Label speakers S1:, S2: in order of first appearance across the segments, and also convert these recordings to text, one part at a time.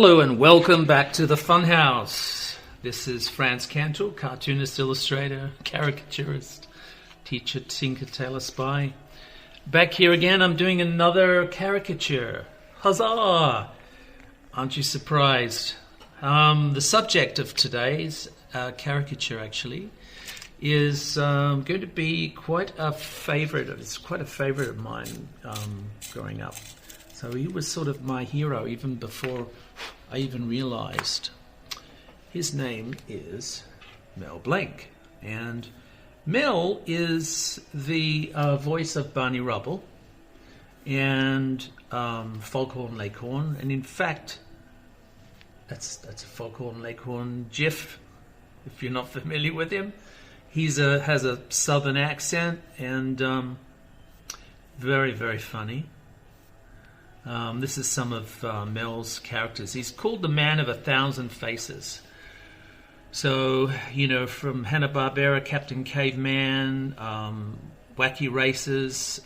S1: Hello and welcome back to the Funhouse. This is Frantz Kantor, cartoonist, illustrator, caricaturist, teacher, tinker, tailor, spy. Back here again, I'm doing another caricature. Huzzah! Aren't you surprised? The subject of today's caricature actually is going to be quite a favorite. It's quite a favorite of mine growing up. So he was sort of my hero even before I even realized. His name is Mel Blanc. And Mel is the voice of Barney Rubble and Foghorn Leghorn. And in fact, that's a Foghorn Leghorn GIF, if you're not familiar with him. Has a southern accent and very, very funny. This is some of Mel's characters. He's called the Man of 1,000 Faces. So, you know, from Hanna-Barbera, Captain Caveman, Wacky Races,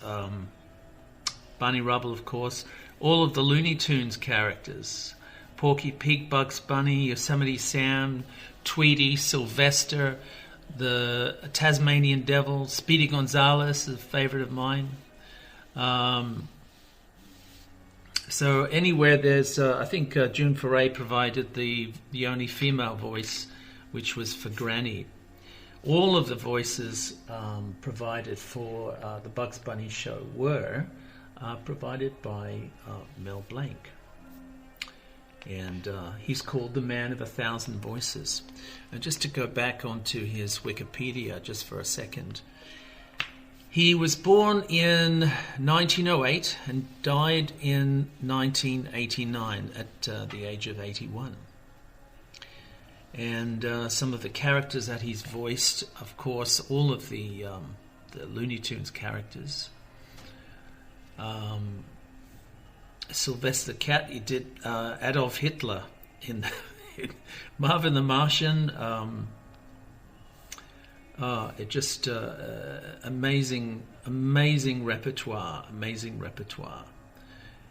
S1: Barney Rubble, of course, all of the Looney Tunes characters. Porky Pig, Bugs Bunny, Yosemite Sam, Tweety, Sylvester, the Tasmanian Devil, Speedy Gonzales is a favorite of mine. So anywhere there's, I think June Foray provided the only female voice, which was for Granny. All of the voices provided for the Bugs Bunny show were provided by Mel Blanc. And he's called the Man of 1,000 Voices. And just to go back onto his Wikipedia just for a second. He was born in 1908 and died in 1989 at the age of 81. And some of the characters that he's voiced, of course, all of the Looney Tunes characters. Sylvester Cat, he did Adolf Hitler in Marvin the Martian. It just amazing repertoire.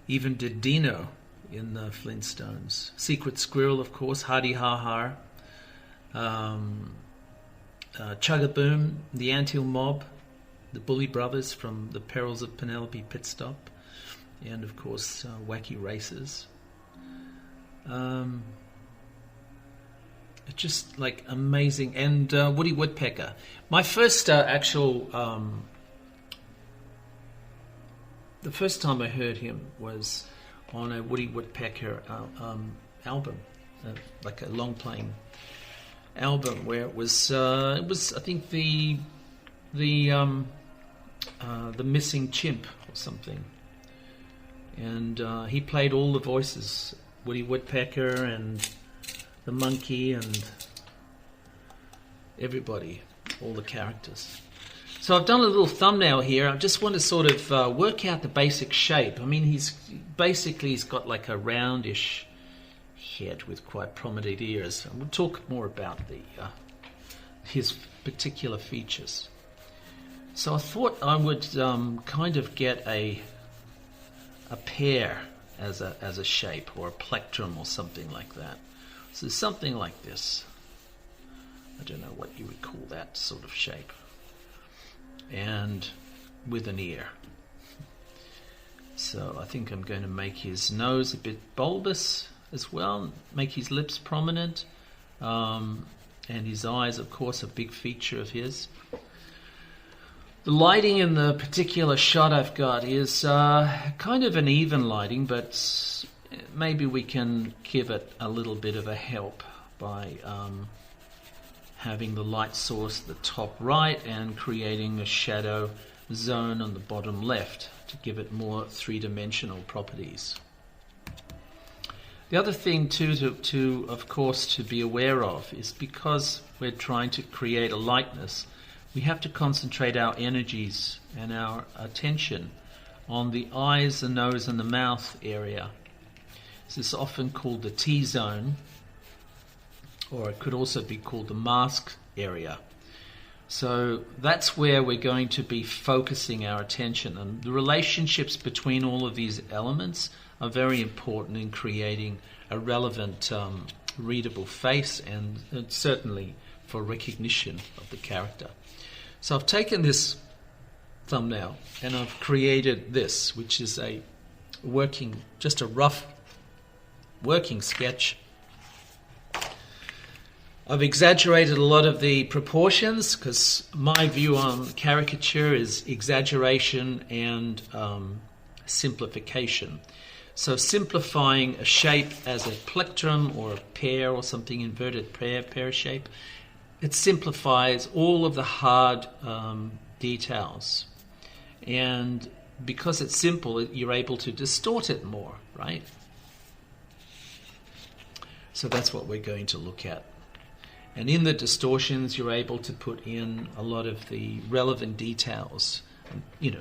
S1: Even did Dino in the Flintstones. Secret Squirrel, of course. Hardy Har Har. Chugaboom, the Anthill Mob, the Bully Brothers from The Perils of Penelope Pitstop, and of course Wacky Races. It's just like amazing. And Woody Woodpecker. My first the first time I heard him was on a Woody Woodpecker album, like a long playing album where it was I think the Missing Chimp or something. And he played all the voices, Woody Woodpecker and the monkey and everybody, all the characters. So I've done a little thumbnail here. I just want to sort of work out the basic shape. I mean, he's got like a roundish head with quite prominent ears. And we'll talk more about his particular features. So I thought I would kind of get a pear as a shape, or a plectrum or something like that. So something like this. I don't know what you would call that sort of shape. And with an ear. So I think I'm going to make his nose a bit bulbous as well, make his lips prominent, and his eyes, of course, a big feature of his. The lighting in the particular shot I've got is kind of an even lighting, but maybe we can give it a little bit of a help by having the light source at the top right and creating a shadow zone on the bottom left to give it more three-dimensional properties. The other thing to of course to be aware of is, because we're trying to create a likeness, we have to concentrate our energies and our attention on the eyes, the nose and the mouth area. This is often called the T-zone, or it could also be called the mask area. So that's where we're going to be focusing our attention, and the relationships between all of these elements are very important in creating a relevant, readable face, and certainly for recognition of the character. So I've taken this thumbnail and I've created this, which is just a rough working sketch. I've exaggerated a lot of the proportions because my view on caricature is exaggeration and simplification. So simplifying a shape as a plectrum or a pear or something, inverted pear shape, it simplifies all of the hard details. And because it's simple, you're able to distort it more, right? So that's what we're going to look at. And in the distortions, you're able to put in a lot of the relevant details,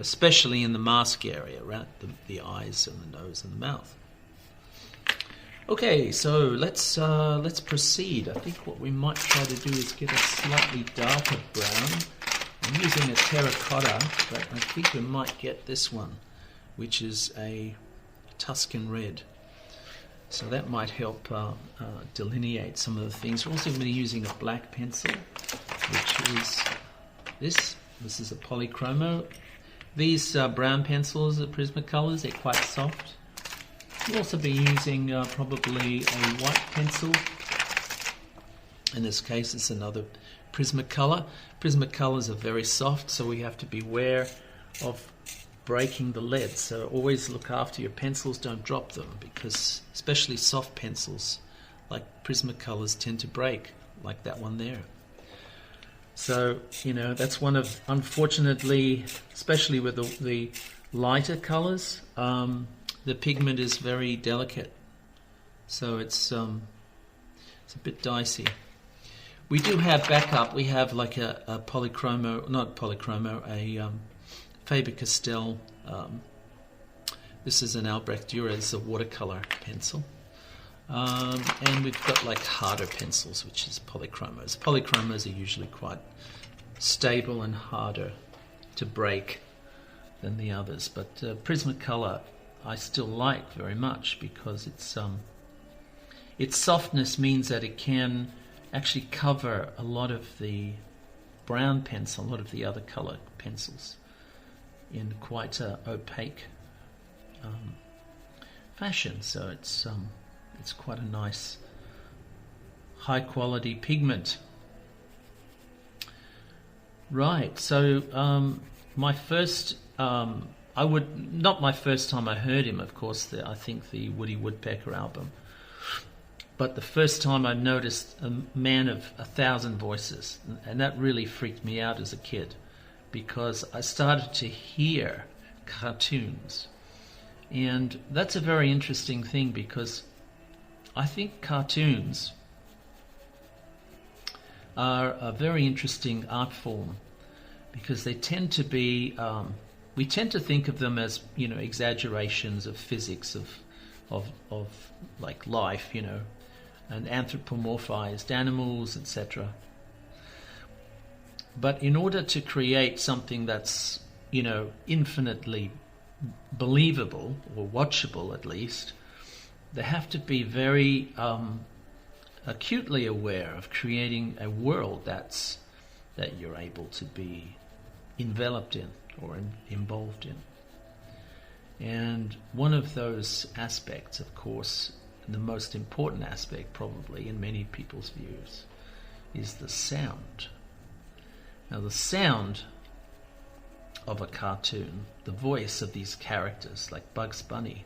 S1: especially in the mask area, right? The eyes and the nose and the mouth. Okay, so let's proceed. I think what we might try to do is get a slightly darker brown. I'm using a terracotta, but I think we might get this one, which is a Tuscan red. So that might help delineate some of the things. We're also going to be using a black pencil, which is this. This is a polychromo. These brown pencils are Prismacolors. They're quite soft. We'll also be using probably a white pencil. In this case, it's another Prismacolor. Prismacolors are very soft, so we have to beware of breaking the lead. So always look after your pencils, don't drop them, because especially soft pencils like Prismacolors tend to break, like that one there. So, that's one of, unfortunately, especially with the lighter colors, the pigment is very delicate. So it's a bit dicey. We do have backup. We have like a polychromo, not polychromo, a Faber-Castell. This is an Albrecht Dürer. It's a watercolor pencil. And we've got like harder pencils, which is polychromos. Polychromos are usually quite stable and harder to break than the others. But Prismacolor I still like very much because its softness means that it can actually cover a lot of the brown pencil, a lot of the other color pencils in quite a opaque fashion. So it's quite a nice high quality pigment. Right, so my first not my first time I heard him, of course, I think the Woody Woodpecker album, but the first time I noticed a man of 1,000 voices, and that really freaked me out as a kid, because I started to hear cartoons. And that's a very interesting thing, because I think cartoons are a very interesting art form, because they tend to be, we tend to think of them as, exaggerations of physics, of like life, and anthropomorphized animals, etc. But in order to create something that's, infinitely believable, or watchable at least, they have to be very acutely aware of creating a world that you're able to be enveloped in or involved in. And one of those aspects, of course, the most important aspect probably in many people's views, is the sound. Now the sound of a cartoon, the voice of these characters like Bugs Bunny,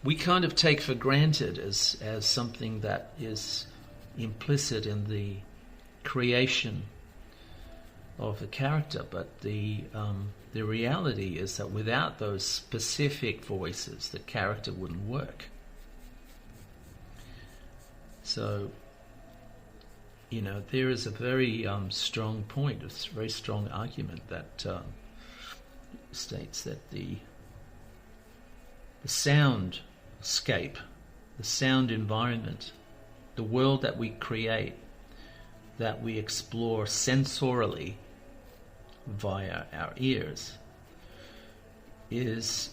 S1: we kind of take for granted as something that is implicit in the creation of the character, but the reality is that without those specific voices, the character wouldn't work. So, there is a very strong point, a very strong argument that states that the soundscape, the sound environment, the world that we create, that we explore sensorially via our ears, is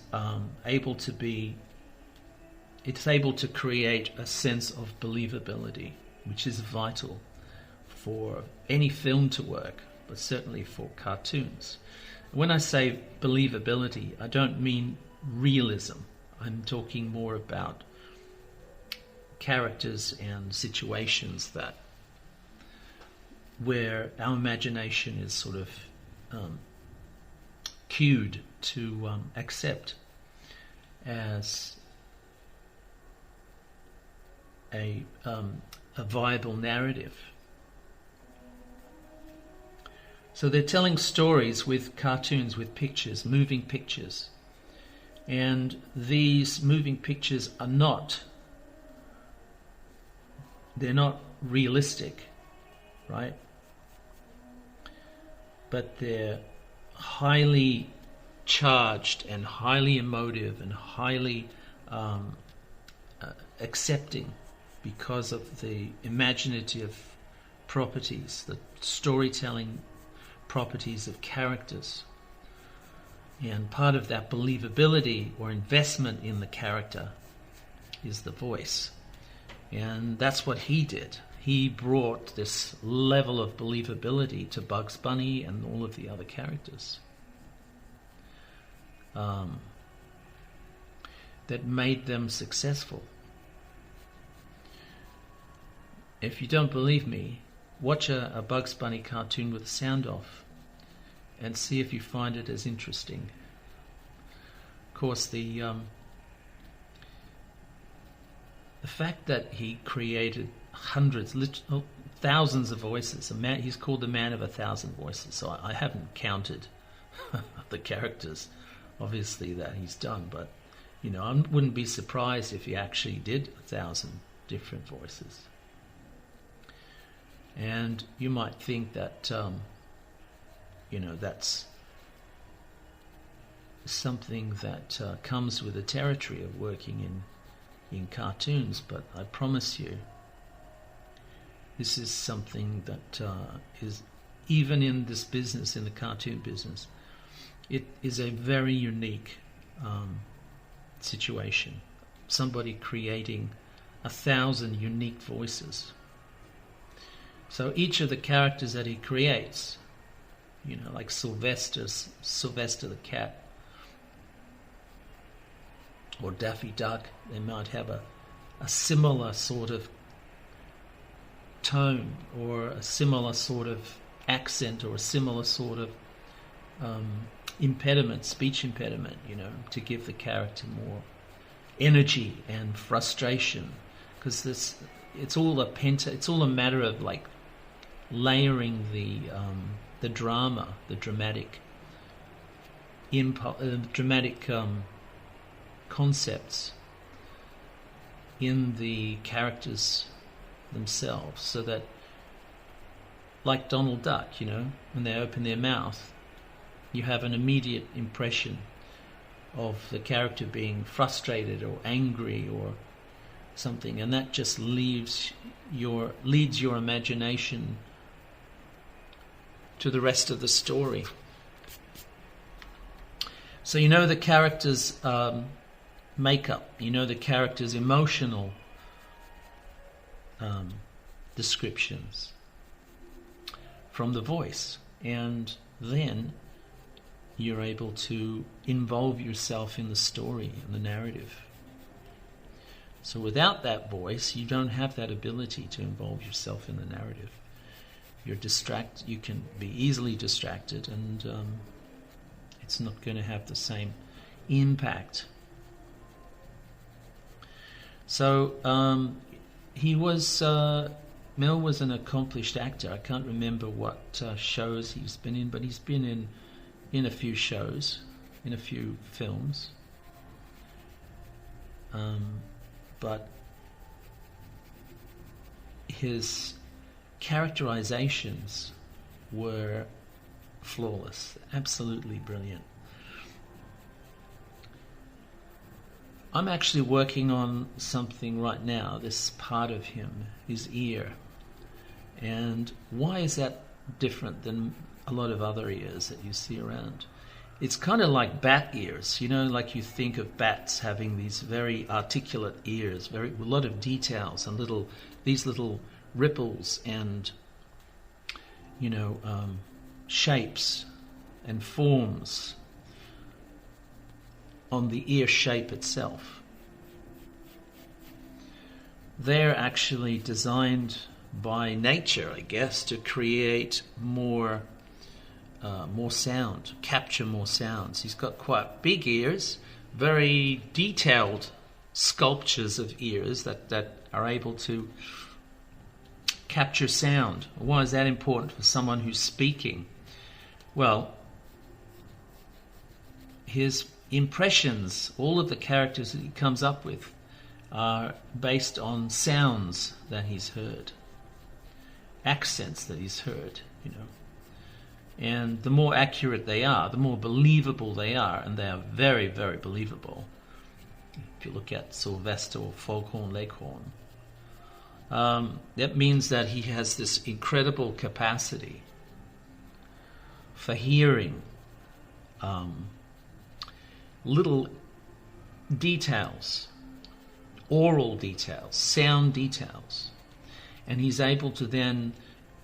S1: able to be it's able to create a sense of believability, which is vital for any film to work, but certainly for cartoons. When I say believability, I don't mean realism. I'm talking more about characters and situations where our imagination is sort of cued to accept as a viable narrative. So they're telling stories with cartoons, with pictures, moving pictures. And these moving pictures they're not realistic, right? But they're highly charged and highly emotive and highly accepting because of the imaginative properties, the storytelling properties of characters. And part of that believability or investment in the character is the voice. And that's what he did. He brought this level of believability to Bugs Bunny and all of the other characters that made them successful. If you don't believe me, watch a Bugs Bunny cartoon with the sound off and see if you find it as interesting. Of course, the fact that he created thousands of voices, he's called the man of 1,000 voices, so I haven't counted the characters, obviously, that he's done, but I wouldn't be surprised if he actually did 1,000 different voices. And you might think that that's something that comes with the territory of working in cartoons, but I promise you this is something that is, even in this business, in the cartoon business, it is a very unique situation. Somebody creating 1,000 unique voices. So each of the characters that he creates, like Sylvester the cat, or Daffy Duck, they might have a similar sort of tone, or a similar sort of accent, or a similar sort of speech impediment, to give the character more energy and frustration, because it's all a matter of like layering the drama, the dramatic concepts in the characters themselves, so that, like Donald Duck, when they open their mouth, you have an immediate impression of the character being frustrated or angry or something, and that just leads your imagination to the rest of the story. So the character's makeup, the character's emotional descriptions from the voice, and then you're able to involve yourself in the story and the narrative. So without that voice, you don't have that ability to involve yourself in the narrative. You can be easily distracted, and it's not going to have the same impact. So Mel was an accomplished actor. I can't remember what shows he's been in, but he's been in a few shows, in a few films. But his characterizations were flawless, absolutely brilliant. I'm actually working on something right now, this part of him, his ear. And why is that different than a lot of other ears that you see around? It's kind of like bat ears, you know, like you think of bats having these very articulate ears, a lot of details and these little ripples and, you know, shapes and forms on the ear shape itself. They're actually designed by nature, I guess, to create more sound, capture more sounds. He's got quite big ears, very detailed sculptures of ears that are able to capture sound. Why is that important for someone who's speaking? Well, his impressions, all of the characters that he comes up with, are based on sounds that he's heard, accents that he's heard, you know. And the more accurate they are, the more believable they are, and they are very, very believable. If you look at Sylvester or Foghorn Leghorn, that means that he has this incredible capacity for hearing little details, oral details, sound details, and he's able to then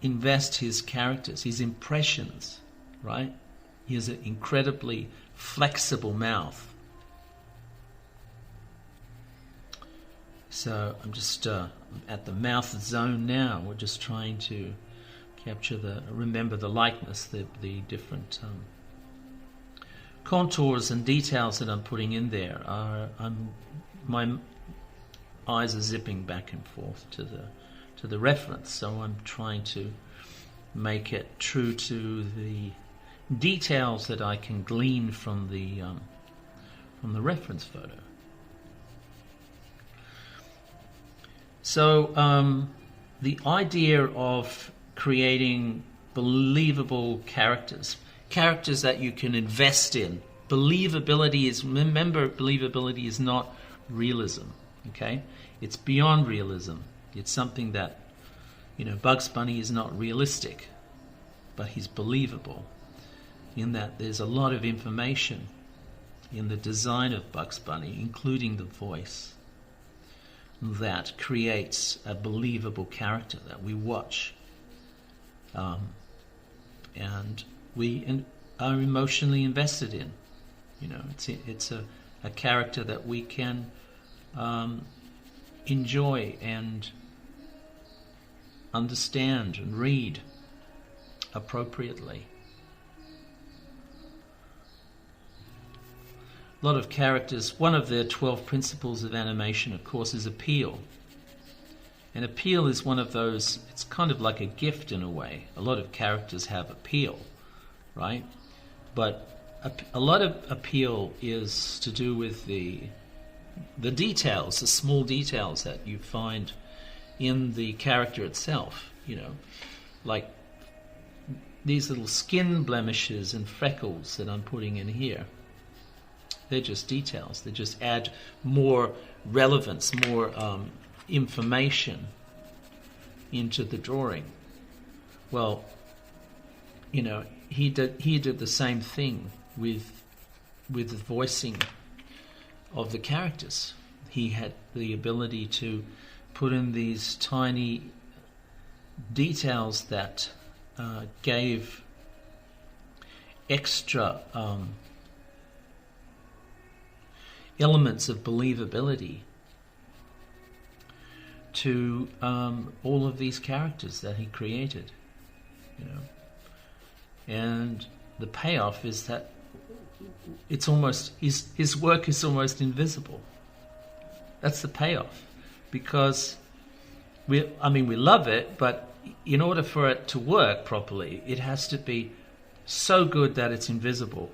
S1: invest his characters, his impressions, right? He has an incredibly flexible mouth. So I'm just at the mouth zone now. We're just trying to capture remember the likeness, the different contours and details that I'm putting in there. My eyes are zipping back and forth to the reference, so I'm trying to make it true to the details that I can glean from the reference photo. So the idea of creating believable characters that you can invest in. Believability is not realism, okay? It's beyond realism. It's something that, you know, Bugs Bunny is not realistic, but he's believable in that there's a lot of information in the design of Bugs Bunny, including the voice, that creates a believable character that we watch. And we are emotionally invested in. You know, it's a character that we can enjoy and understand and read appropriately. A lot of characters, one of the 12 principles of animation, of course, is appeal. And appeal is one of those, it's kind of like a gift in a way. A lot of characters have appeal, right? But a lot of appeal is to do with the details, the small details that you find in the character itself, you know, like these little skin blemishes and freckles that I'm putting in here. They're just details. They just add more relevance, more information into the drawing. Well, you know, he did the same thing with the voicing of the characters. He had the ability to put in these tiny details that gave extra elements of believability to all of these characters that he created, you know. And the payoff is that it's almost his work is almost invisible. That's the payoff, because we love it, but in order for it to work properly, it has to be so good that it's invisible,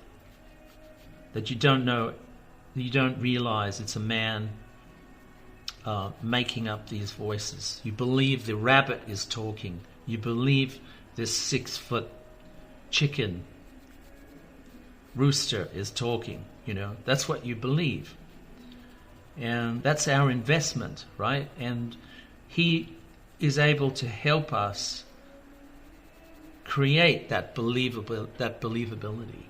S1: that you don't realize it's a man making up these voices. You believe the rabbit is talking. You believe this 6-foot chicken rooster is talking. You know, that's what you believe. And that's our investment, right? And he is able to help us create that believability.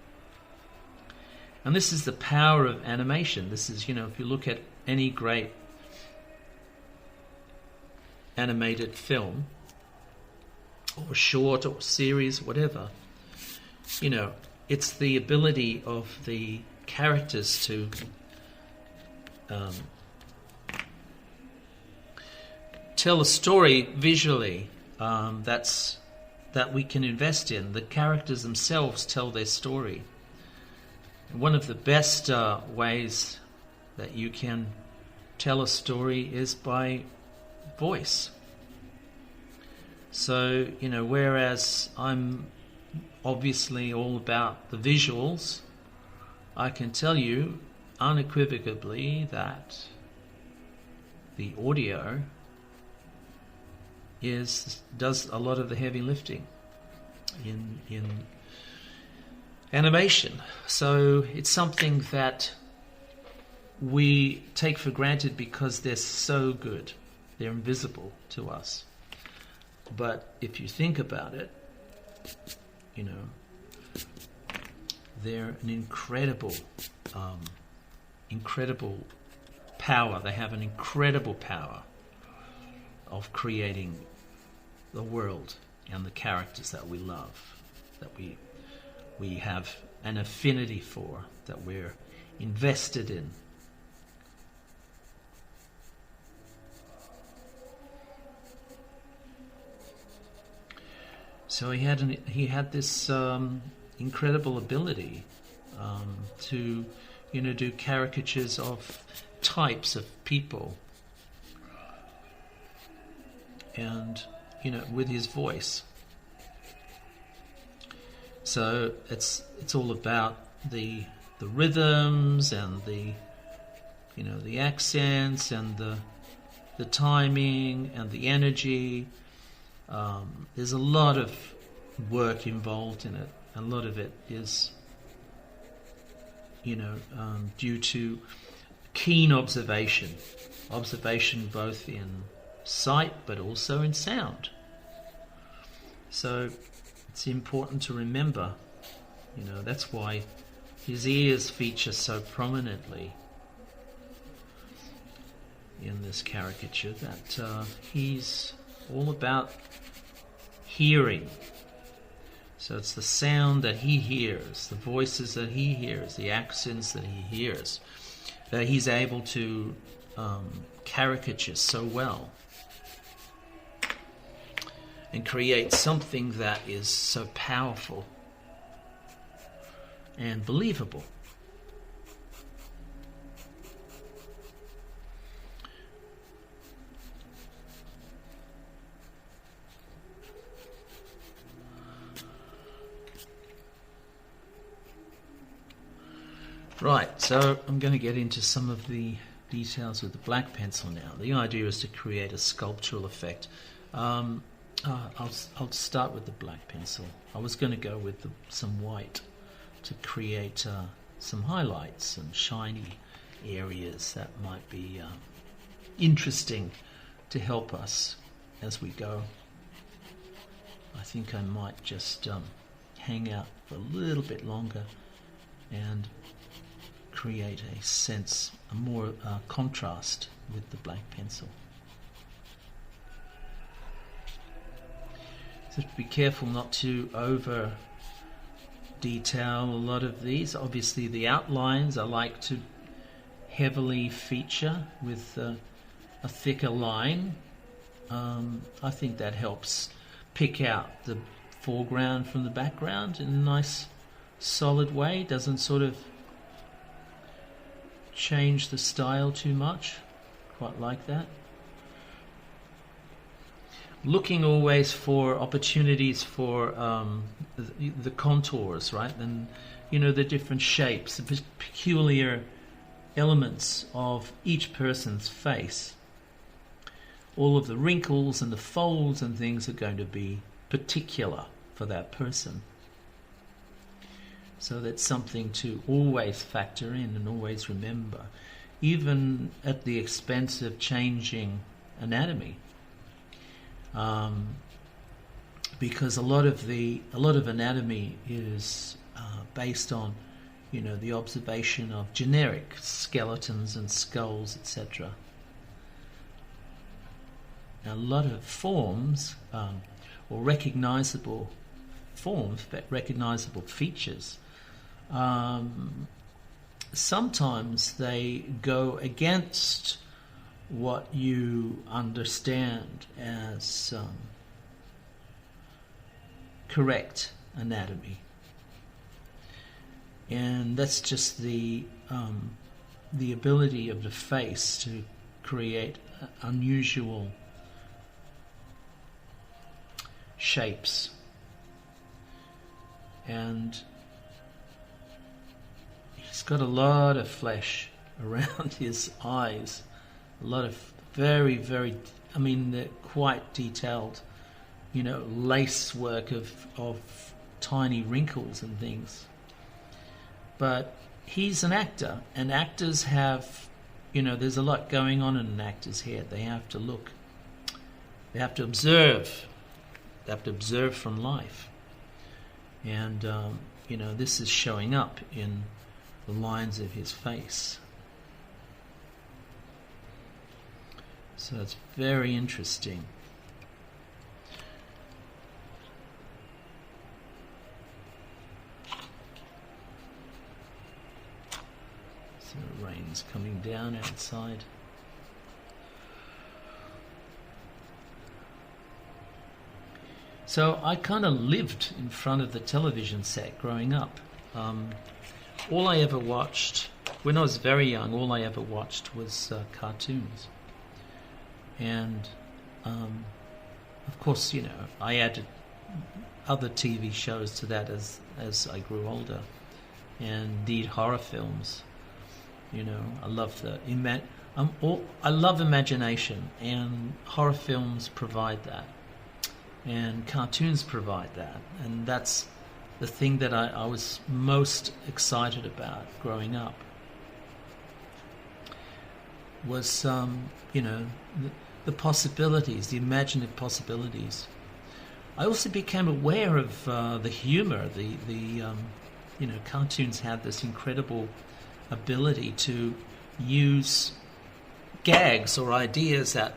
S1: And this is the power of animation. This is, if you look at any great animated film or short or series, whatever, it's the ability of the characters to tell a story visually that we can invest in. The characters themselves tell their story. One of the best ways that you can tell a story is by voice. So, whereas I'm obviously all about the visuals, I can tell you unequivocally that the audio does a lot of the heavy lifting in animation. So it's something that we take for granted because they're so good. They're invisible to us. But if you think about it, they're an incredible power. They have an incredible power of creating the world and the characters that we love, that we have an affinity for, that we're invested in. So he had this incredible ability to do caricatures of types of people, and with his voice. So it's all about the rhythms and the accents and the timing and the energy. There's a lot of work involved in it. A lot of it is due to keen observation both in sight but also in sound. So it's important to remember, that's why his ears feature so prominently in this caricature, that he's all about hearing. So it's the sound that he hears, the voices that he hears, the accents that he hears, that he's able to caricature so well and create something that is so powerful and believable. Right, so I'm going to get into some of the details with the black pencil now. The idea is to create a sculptural effect. I'll start with the black pencil. I was going to go with some white to create some highlights and shiny areas that might be interesting to help us as we go. I think I might just hang out for a little bit longer and create a more contrast with the black pencil. So be careful not to over detail a lot of these. Obviously the outlines I like to heavily feature with a thicker line. I think that helps pick out the foreground from the background in a nice solid way. Doesn't sort of change the style too much. Quite like that. Looking always for opportunities for the contours, right? And the different shapes, the peculiar elements of each person's face. All of the wrinkles and the folds and things are going to be particular for that person. So that's something to always factor in and always remember, even at the expense of changing anatomy. Because a lot of anatomy is based on the observation of generic skeletons and skulls, etc. A lot of forms, or recognizable forms, recognizable features, sometimes they go against what you understand as correct anatomy. And that's just the ability of the face to create unusual shapes. And he's got a lot of flesh around his eyes, a lot of very, very, they're quite detailed, lace work of tiny wrinkles and things. But he's an actor, and actors have, there's a lot going on in an actor's head. They have to look, they have to observe, from life. And, this is showing up in the lines of his face. So it's very interesting. So the rain's coming down outside. So I kind of lived in front of the television set growing up. All I ever watched, when I was very young, was cartoons. And, of course, I added other TV shows to that as I grew older. And indeed horror films. I love I love imagination, and horror films provide that. And cartoons provide that, and that's the thing that I was most excited about growing up. Was the possibilities, the imaginative possibilities. I also became aware of the humor. Cartoons had this incredible ability to use gags or ideas that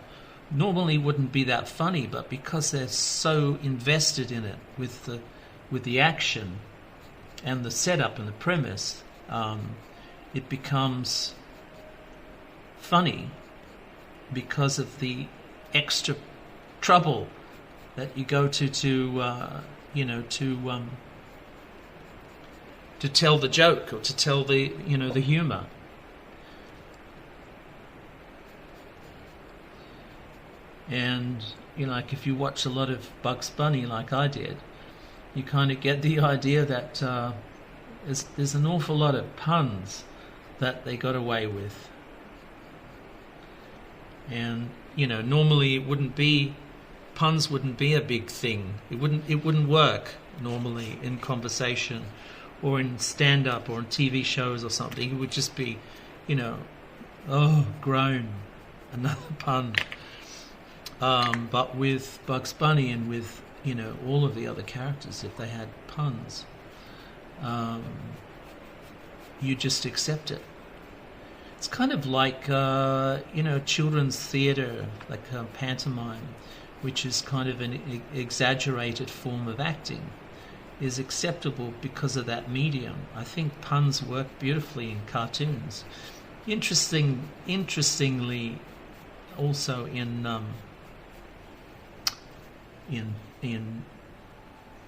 S1: normally wouldn't be that funny, but because they're so invested in it with the action and the setup and the premise, it becomes funny because of the extra trouble that you go to tell the joke or to tell the the humor. And like if you watch a lot of Bugs Bunny, like I did, you kind of get the idea that there's an awful lot of puns that they got away with. And normally puns wouldn't be a big thing. It wouldn't work normally in conversation or in stand-up or in TV shows or something. It would just be, oh, groan, another pun. But with Bugs Bunny and with all of the other characters, if they had puns, you just accept it. It's kind of like children's theatre, like pantomime, which is kind of an exaggerated form of acting, is acceptable because of that medium. I think puns work beautifully in cartoons. Interestingly, also in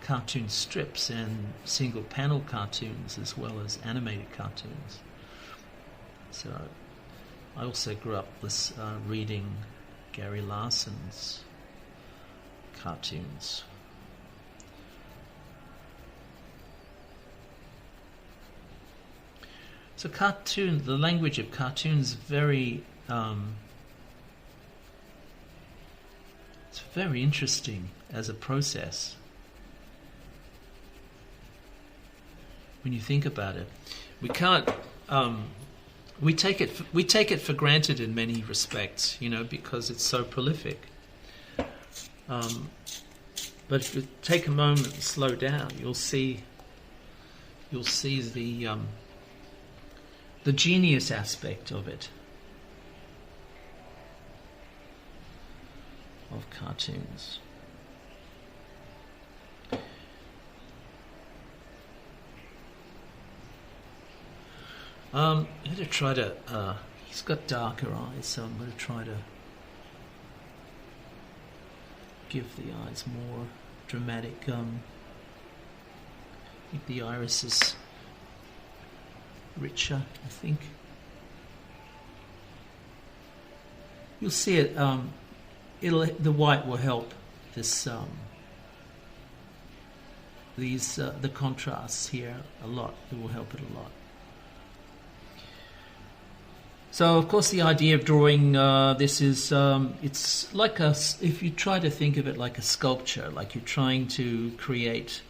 S1: cartoon strips and single panel cartoons as well as animated cartoons. So I also grew up reading Gary Larson's cartoons. So the language of cartoons is very it's very interesting as a process. When you think about it, we can't. We take it for granted in many respects, because it's so prolific. But if you take a moment and slow down, you'll see the the genius aspect of it, of cartoons. I'm going to try to, he's got darker eyes, so I'm going to try to give the eyes more dramatic. I think the iris is richer, I think. You'll see it, the white will help this, the contrasts here a lot. It will help it a lot. So, of course, the idea of drawing this is, it's like if you try to think of it like a sculpture, like you're trying to create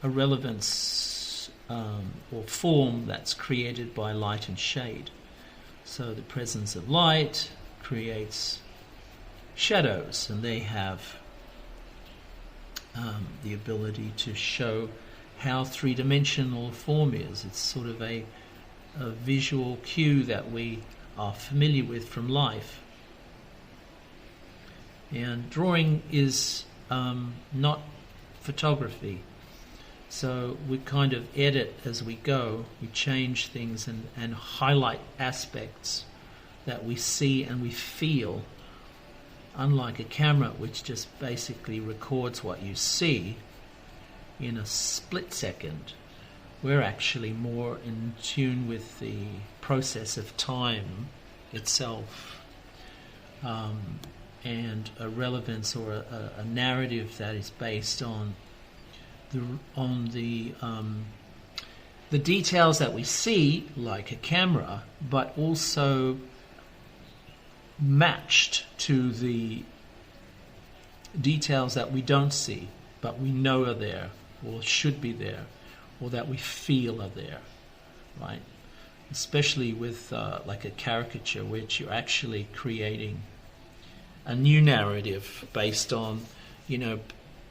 S1: a relevance or form that's created by light and shade. So the presence of light creates shadows, and they have the ability to show how three-dimensional a form is. It's sort of a visual cue that we are familiar with from life. And drawing is not photography. So we kind of edit as we go. We change things and highlight aspects that we see and we feel. Unlike a camera, which just basically records what you see in a split second, we're actually more in tune with the process of time itself, and a relevance or a narrative that is based on the details that we see, like a camera, but also matched to the details that we don't see, but we know are there or should be there, or that we feel are there, right? Especially with like a caricature, which you're actually creating a new narrative based on,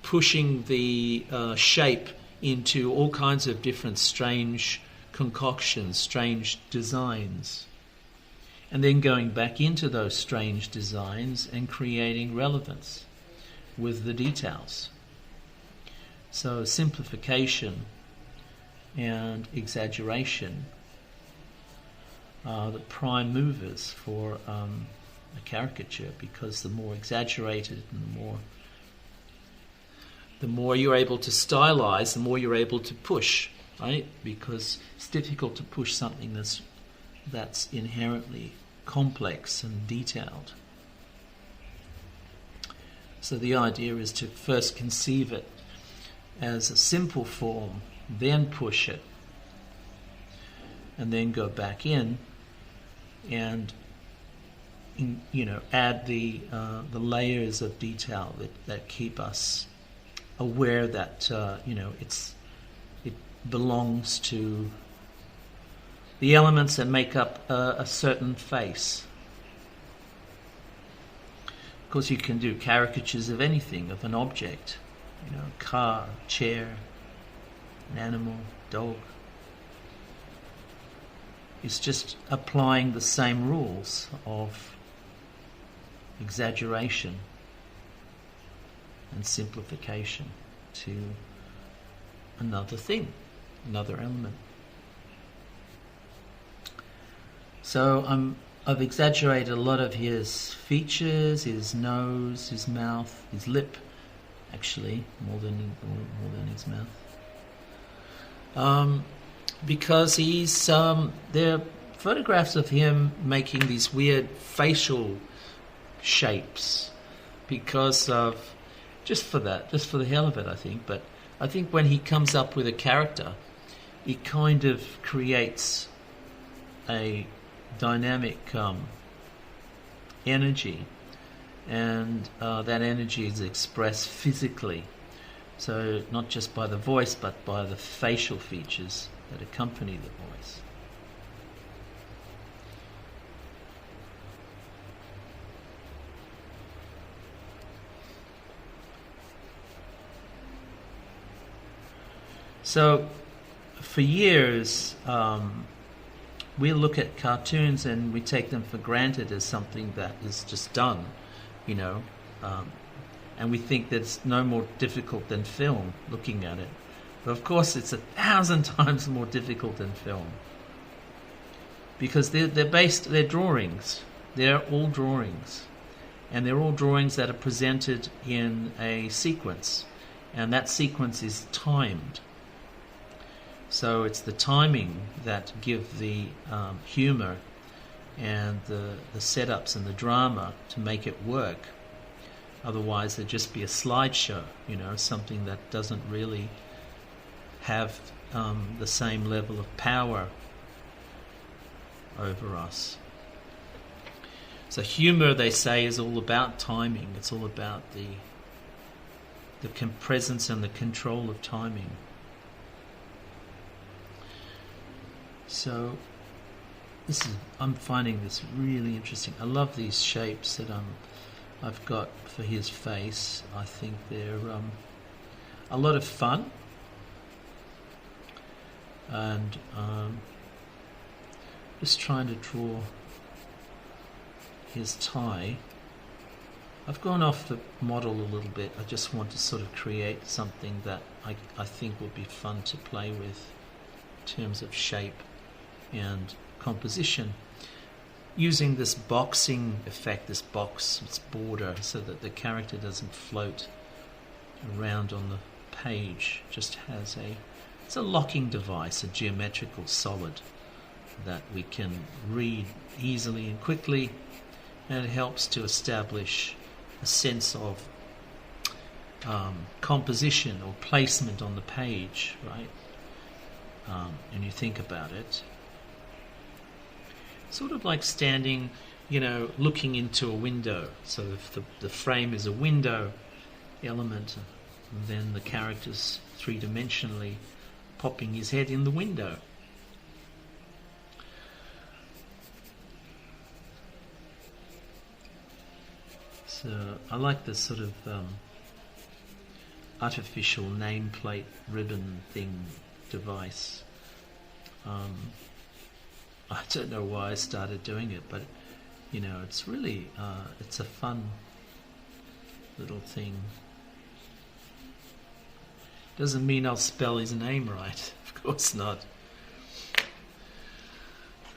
S1: pushing the shape into all kinds of different strange concoctions, strange designs, and then going back into those strange designs and creating relevance with the details. So simplification and exaggeration are the prime movers for a caricature, because the more exaggerated and the more you're able to stylize, the more you're able to push, right? Because it's difficult to push something that's inherently complex and detailed. So the idea is to first conceive it as a simple form, then push it, and then go back in and add the layers of detail that keep us aware that it belongs to the elements that make up a certain face. Of course, you can do caricatures of anything, of an object, a car, a chair, an animal, dog. It's just applying the same rules of exaggeration and simplification to another thing, another element. So I've exaggerated a lot of his features, his nose, his mouth, his lip, actually, more than his mouth. Because there are photographs of him making these weird facial shapes because of just for the hell of it, I think. But I think when he comes up with a character, he kind of creates a dynamic energy, and that energy is expressed physically. So not just by the voice, but by the facial features that accompany the voice. So for years, we look at cartoons and we take them for granted as something that is just done, you know, and we think that it's no more difficult than film, looking at it. But of course it's 1,000 times more difficult than film, because they're drawings. They're all drawings, and they're all drawings that are presented in a sequence, and that sequence is timed. So it's the timing that give the humor and the setups and the drama to make it work. Otherwise there'd just be a slideshow, you know, something that doesn't really have the same level of power over us. So humor, they say, is all about timing. It's all about the presence and the control of timing. So I'm finding this really interesting. I love these shapes that I've got for his face. I think they're a lot of fun, and just trying to draw his tie. I've gone off the model a little bit. I just want to sort of create something that I think will be fun to play with in terms of shape and composition, using this boxing effect, this border, so that the character doesn't float around on the page. Just has it's a locking device, a geometrical solid that we can read easily and quickly, and it helps to establish a sense of composition or placement on the page, right? And you think about it, sort of like standing, you know, looking into a window. So if the frame is a window element, then the character's three-dimensionally popping his head in the window. So I like this sort of artificial nameplate ribbon thing device. I don't know why I started doing it, but you know, it's really it's a fun little thing. Doesn't mean I'll spell his name right, of course not.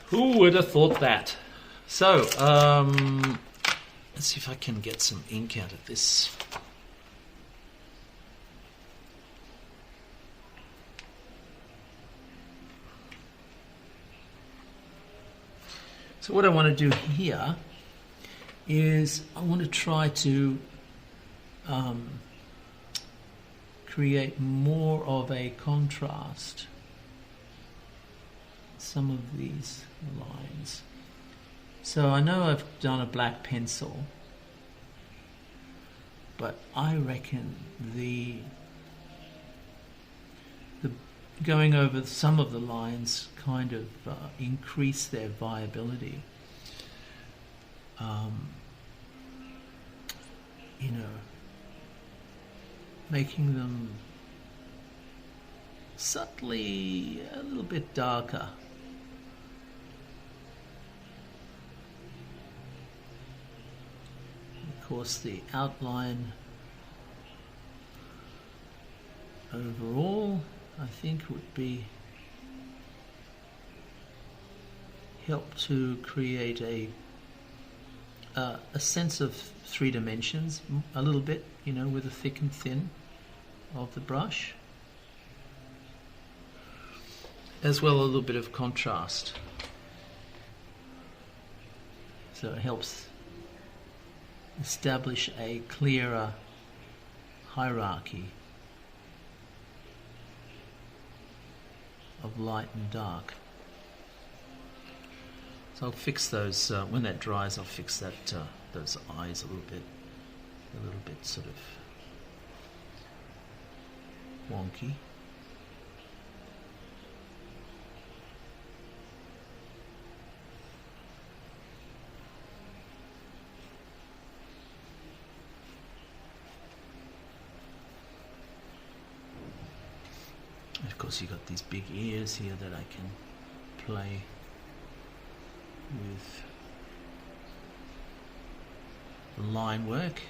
S1: Who would have thought that? So let's see if I can get some ink out of this. So what I want to do here is I want to try to create more of a contrast. Some of these lines. So I know I've done a black pencil, but I reckon the going over some of the lines kind of increase their viability. You know, making them subtly a little bit darker. Of course, the outline overall, I think, would be help to create a sense of three dimensions, a little bit, you know, with the thick and thin of the brush, as well a little bit of contrast. So it helps establish a clearer hierarchy of light and dark. So I'll fix those when that dries. I'll fix that those eyes a little bit sort of wonky. Of course, you've got these big ears here that I can play with the line work.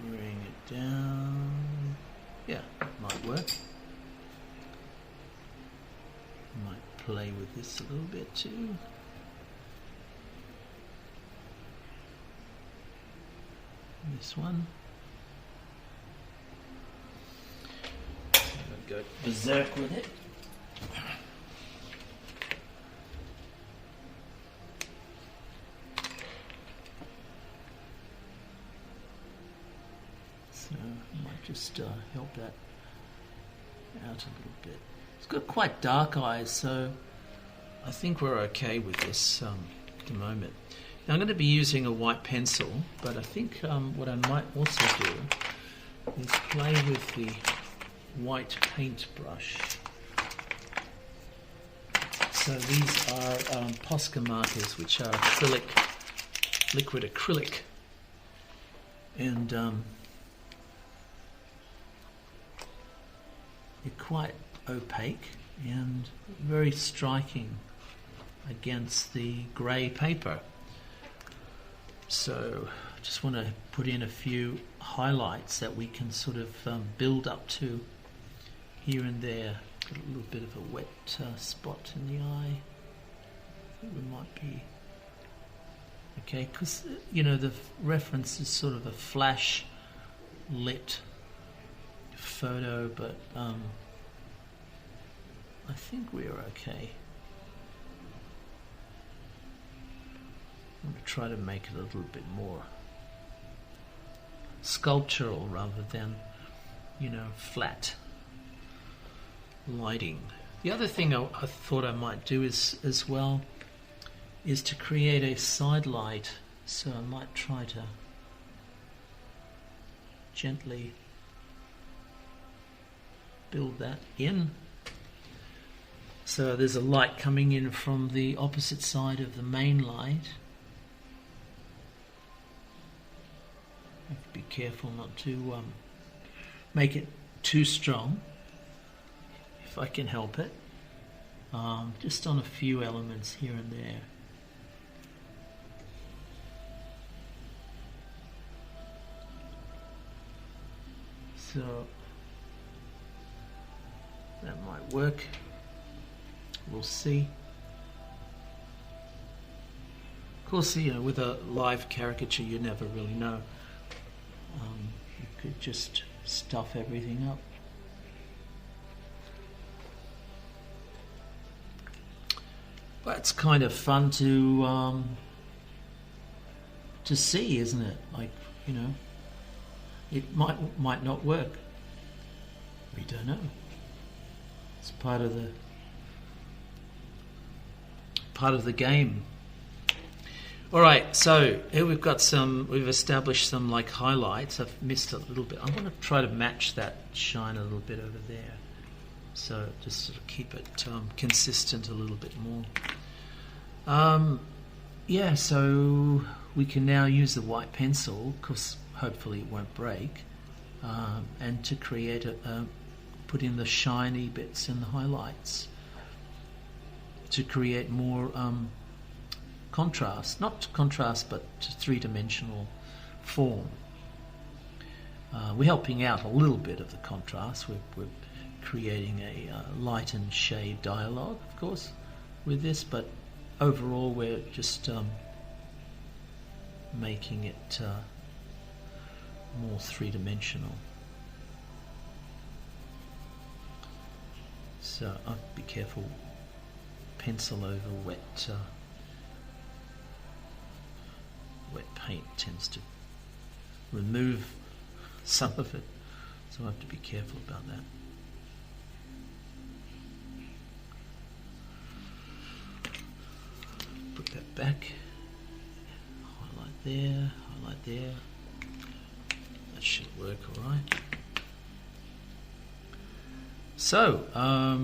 S1: Bring it down. Yeah, might work. Might play with this a little bit too. This one. I'll go berserk with it. So I might just help that out a little bit. It's got quite dark eyes, so I think we're okay with this at the moment. Now I'm going to be using a white pencil, but I think what I might also do is play with the white paintbrush. So these are Posca markers, which are acrylic, liquid acrylic, and they're quite opaque and very striking against the grey paper. So I just want to put in a few highlights that we can sort of build up to here and there. Got a little bit of a wet spot in the eye. I think we might be okay, because you know the reference is sort of a flash lit photo, but I think we're okay. I'm going to try to make it a little bit more sculptural rather than, you know, flat lighting. The other thing I thought I might do is as well is to create a side light. So I might try to gently build that in. So there's a light coming in from the opposite side of the main light. I have to be careful not to make it too strong, if I can help it. Just on a few elements here and there. So that might work. We'll see. Of course, you know, with a live caricature, you never really know. You could just stuff everything up. But it's kind of fun to see, isn't it? Like, you know, it might not work. We don't know. It's part of the game. All right, so here we've established some like highlights. I've missed a little bit. I'm going to try to match that shine a little bit over there. So just sort of keep it consistent a little bit more. Yeah, so we can now use the white pencil, because hopefully it won't break, and to create put in the shiny bits and the highlights to create more contrast, not contrast, but three-dimensional form. We're helping out a little bit of the contrast. We're creating a light and shade dialogue, of course, with this, but overall we're just making it more three-dimensional. So I'll be careful. Pencil over wet paint tends to remove some of it, so I have to be careful about that. Put that back, highlight there, highlight there. That should work all right. So, I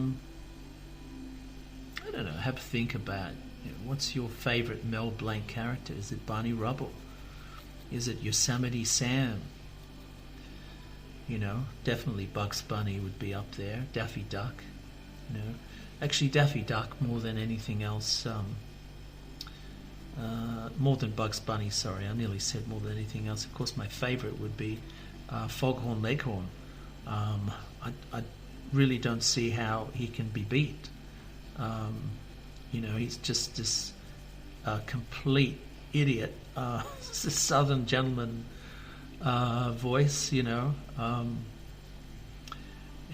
S1: don't know, have a think about, you know, what's your favourite Mel Blanc character? Is it Barney Rubble? Is it Yosemite Sam? You know, definitely Bugs Bunny would be up there. Daffy Duck, you know. Actually, Daffy Duck more than anything else. More than Bugs Bunny, sorry, I nearly said more than anything else. Of course, my favourite would be Foghorn Leghorn. I really don't see how he can be beat. He's just this complete idiot, Southern gentleman voice,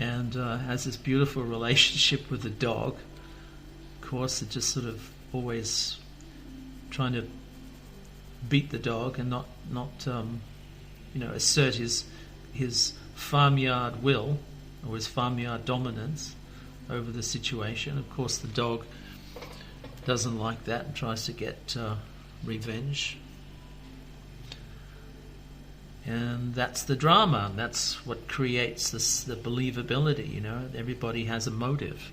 S1: and has this beautiful relationship with the dog. Of course, it just sort of always trying to beat the dog and not assert his farmyard will or his farmyard dominance over the situation. Of course, the dog doesn't like that and tries to get revenge. And that's the drama, and that's what creates the believability. Everybody has a motive.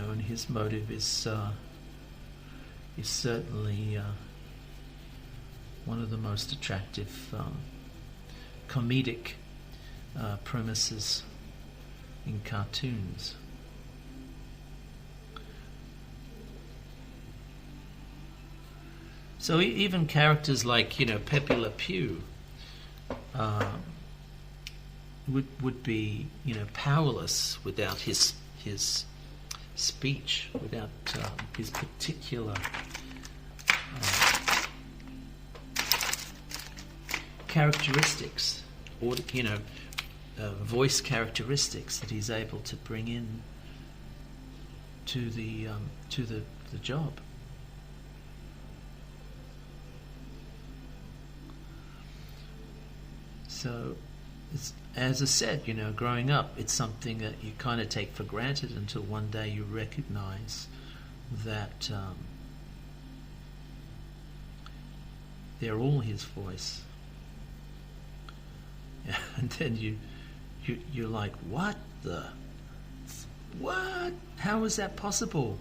S1: And his motive is certainly one of the most attractive comedic premises in cartoons. So even characters like Pepe Le Pew would be powerless without his speech, without his particular characteristics, or voice characteristics that he's able to bring in to the job. So, as I said, growing up, it's something that you kind of take for granted until one day you recognize that they're all his voice. And then you're like, what? How is that possible?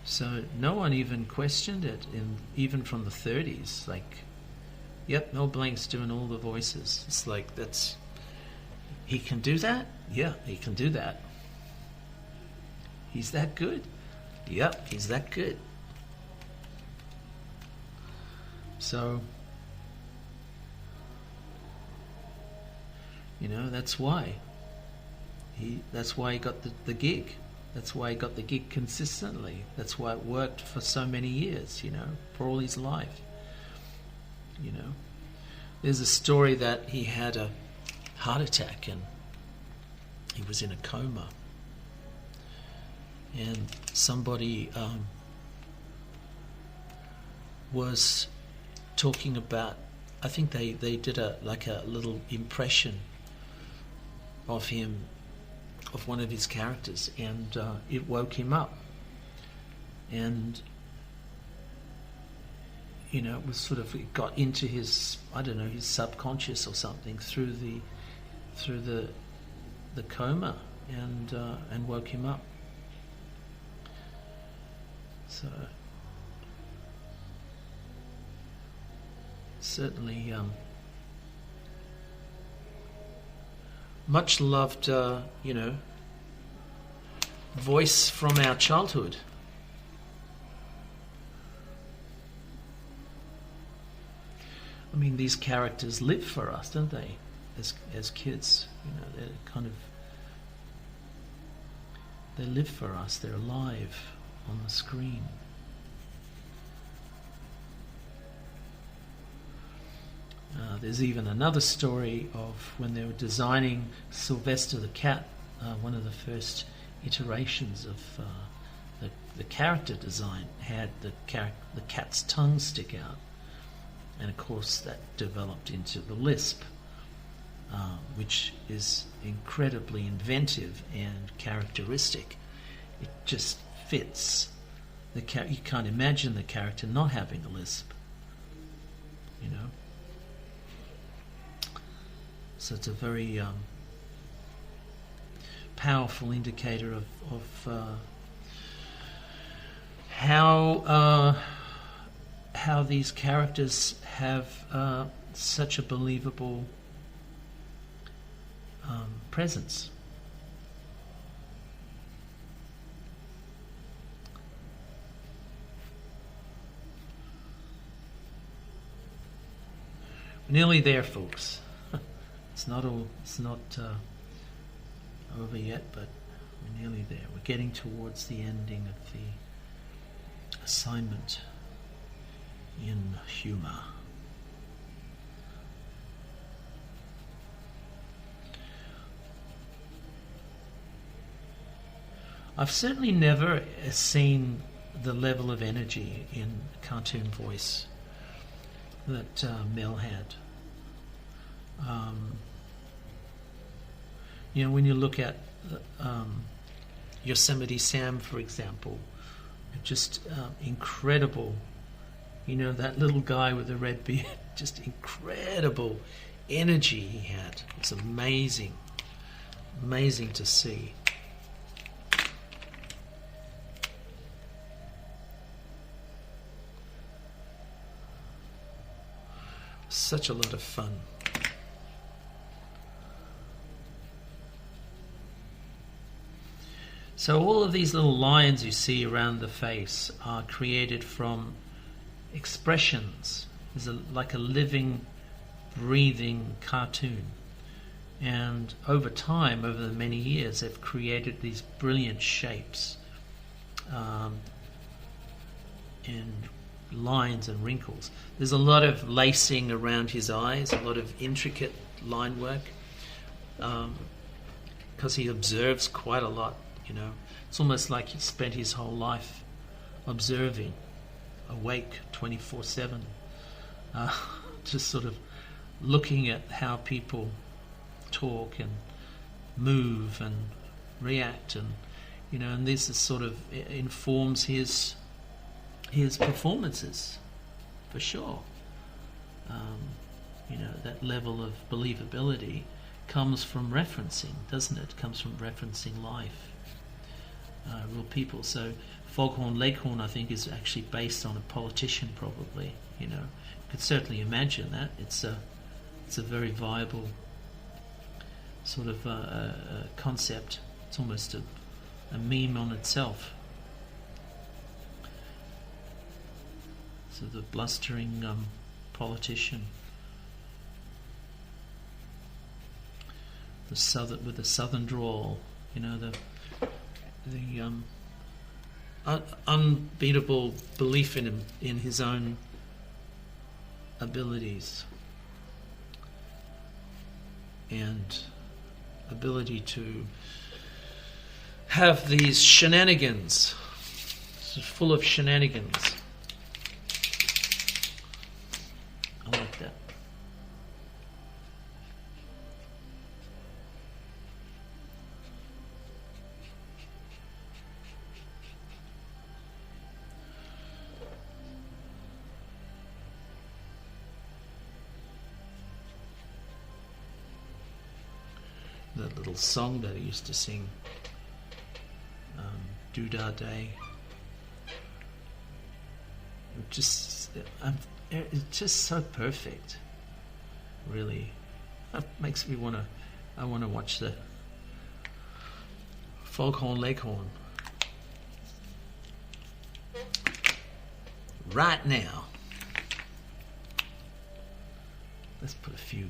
S1: So no one even questioned it, even from the 30s. Like, yep, Mel Blanc's doing all the voices. It's like, he can do that? Yeah, he can do that. He's that good? Yep, he's that good. So, that's why. That's why he got the gig. That's why he got the gig consistently. That's why it worked for so many years, for all his life. There's a story that he had a heart attack and he was in a coma. And somebody was talking about, I think they did a little impression of him, of one of his characters, and it woke him up. And it was it got into his, his subconscious or something through the coma, and woke him up. So certainly much loved voice from our childhood. I mean, these characters live for us, don't they? As kids, they're they live for us. They're alive on the screen. There's even another story of when they were designing Sylvester the cat, one of the first iterations of the character design had the cat's tongue stick out. And of course that developed into the lisp, which is incredibly inventive and characteristic. It just fits. You can't imagine the character not having a lisp, So it's a very powerful indicator of how these characters have such a believable presence. Nearly there, folks. It's not over yet, but we're nearly there. We're getting towards the ending of the assignment in humor. I've certainly never seen the level of energy in cartoon voice that Mel had. When you look at Yosemite Sam, for example, just incredible. That little guy with the red beard, just incredible energy he had. It's amazing to see. Such a lot of fun. So all of these little lines you see around the face are created from expressions. It's like a living, breathing cartoon. And over time, over the many years, they've created these brilliant shapes and lines and wrinkles. There's a lot of lacing around his eyes, a lot of intricate line work, because he observes quite a lot. It's almost like he spent his whole life observing, awake 24/7, just sort of looking at how people talk and move and react, and this is sort of informs his performances, for sure. That level of believability comes from referencing, doesn't it? It comes from referencing life, real people. So Foghorn Leghorn, I think, is actually based on a politician, probably. You could certainly imagine that. It's a very viable sort of concept. It's almost a meme on itself. So the blustering politician, with the southern drawl, the unbeatable belief in his own abilities and ability to have these shenanigans. It's full of shenanigans. I like that. That little song that I used to sing, Doodah Day. It's just so perfect, really. That makes me I want to watch the Foghorn Leghorn right now. Let's put a few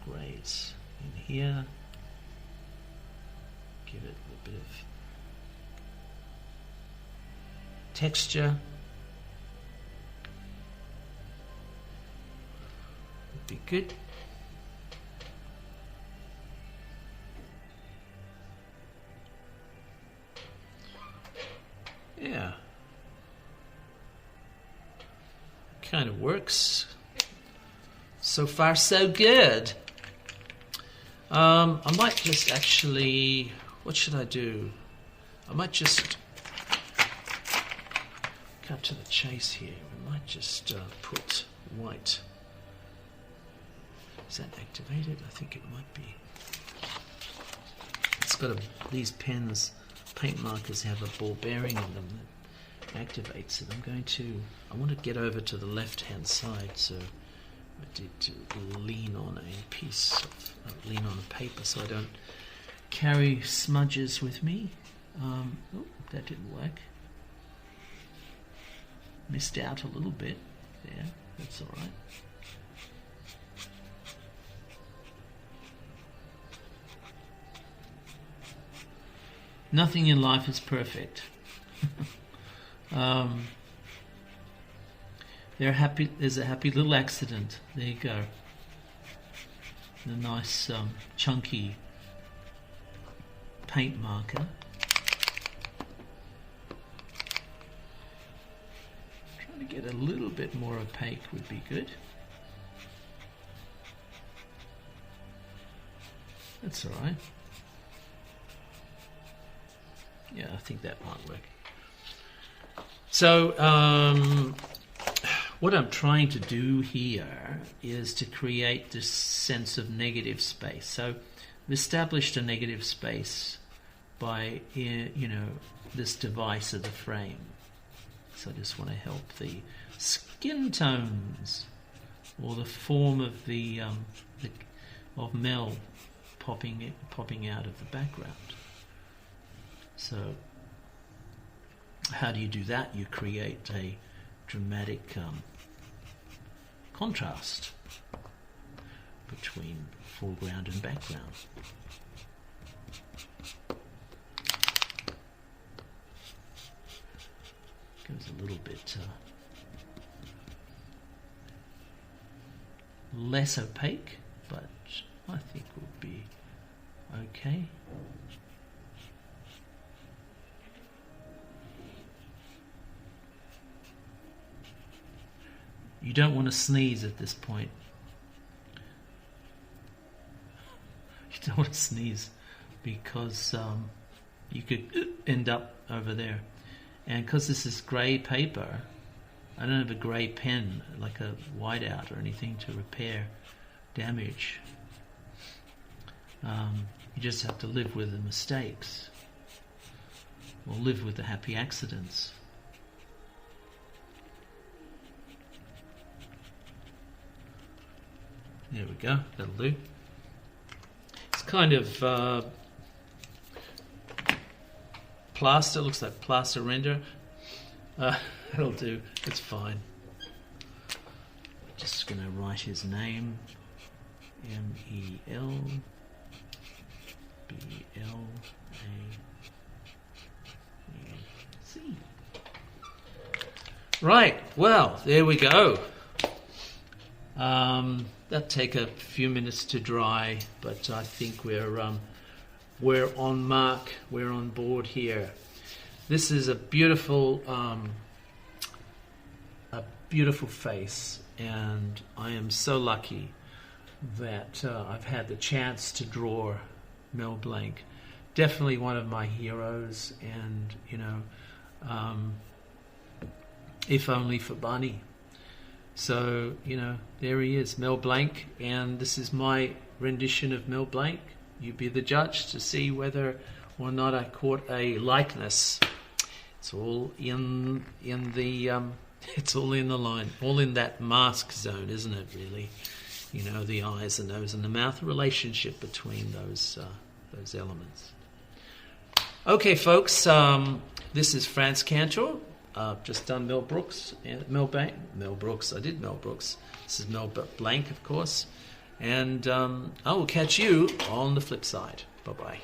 S1: greys in here. Give it a bit of texture. Would be good. Yeah. Kind of works. So far, so good. I might just actually... What should I do? I might just cut to the chase here. I might just put white Is that activated? I think it might be. It's got these pens, paint markers have a ball bearing in them that activates it. I want to get over to the left-hand side, so I did to lean on a paper so I don't carry smudges with me. Oh, that didn't work. Missed out a little bit there. That's all right. Nothing in life is perfect. There's a happy little accident. There you go. A nice chunky paint marker. Trying to get a little bit more opaque would be good. That's all right. Yeah, I think that might work. So what I'm trying to do here is to create this sense of negative space. So I've established a negative space by, this device of the frame. So I just want to help the skin tones or the form of of Mel popping out of the background. So how do you do that? You create a dramatic contrast between foreground and background. Goes a little bit less opaque, but I think will be okay. You don't want to sneeze at this point. You don't want to sneeze because you could end up over there. And because this is grey paper, I don't have a grey pen, like a whiteout or anything to repair damage. You just have to live with the mistakes or live with the happy accidents. There we go, that'll do. It's kind of plaster, looks like plaster render. That'll do, it's fine. Just going to write his name, MELBLANC. Right, well, there we go. That'll take a few minutes to dry, but I think we're on mark. We're on board here. This is a beautiful face, and I am so lucky that I've had the chance to draw Mel Blanc. Definitely one of my heroes, and if only for Bunny. So, there he is, Mel Blanc, and this is my rendition of Mel Blanc. You be the judge to see whether or not I caught a likeness. It's all in the it's all in the line, all in that mask zone, isn't it? Really, the eyes, the nose, and the mouth. The relationship between those elements. Okay, folks, this is Frantz Kantor. I've just done Mel Brooks and Mel Brooks. I did Mel Brooks. This is Mel Blanc, of course. And I will catch you on the flip side. Bye-bye.